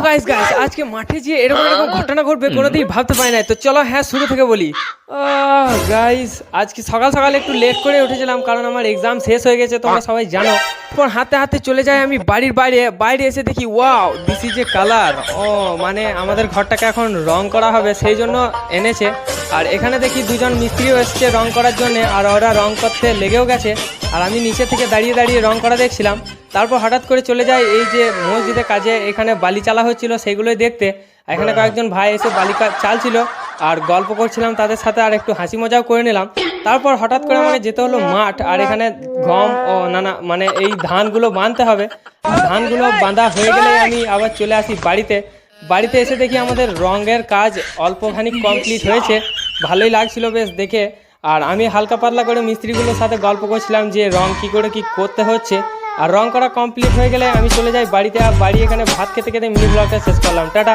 Guys guys আজকে মাঠে যে এরকম এরকম ঘটনা ঘটবে কোনোদিন ভাবতে পারি না। তো চলো হ্যাঁ শুরু থেকে বলি। গাইস আজকে সকাল সকাল একটু লেট করে উঠেছিলাম কারণ আমার এক্সাম শেষ হয়ে গেছে, তোমরা সবাই জানো। পর হাতে হাতে চলে যাই আমি বাড়ির বাইরে। বাইরে এসে দেখি wow this is a colour. মানে আমাদের ঘরটাকে এখন রং করা হবে সেই জন্য এনেছে। আর এখানে দেখি দুজন মিস্ত্রিও এসছে রং করার জন্য, আর ওরা রং করতে লেগেও গেছে। আর আমি নিচে থেকে দাঁড়িয়ে দাঁড়িয়ে রং করা দেখছিলাম। তারপর হঠাৎ করে চলে যায় এই যে মসজিদের কাজে, এখানে বালি চালা হচ্ছিল সেগুলোই দেখতে। এখানে কয়েকজন ভাই এসে বালি চালছিল আর গল্প করছিলাম তাদের সাথে, আর একটু হাসি মজাও করে নিলাম। তারপর হঠাৎ করে আমাকে যেতে হলো মাঠ, আর এখানে গম মানে এই ধানগুলো বাঁধতে হবে। ধানগুলো বাঁধা হয়ে গেলে আমি আবার চলে আসি বাড়িতে এসে দেখি আমাদের রঙের কাজ অল্পখানি কমপ্লিট হয়েছে। ভালোই লাগছিল বেশ দেখে। আর আমি হালকা পাতলা করে মিস্ত্রিগুলোর সাথে গল্প করছিলাম যে রং কী করে কী করতে হচ্ছে। আর রং করা কমপ্লিট হয়ে গেলে আমি চলে যাই বাড়িতে। আর বাড়ি এখানে ভাত খেতে খেতে মিনি ব্লগটা শেষ করলাম। টাটা।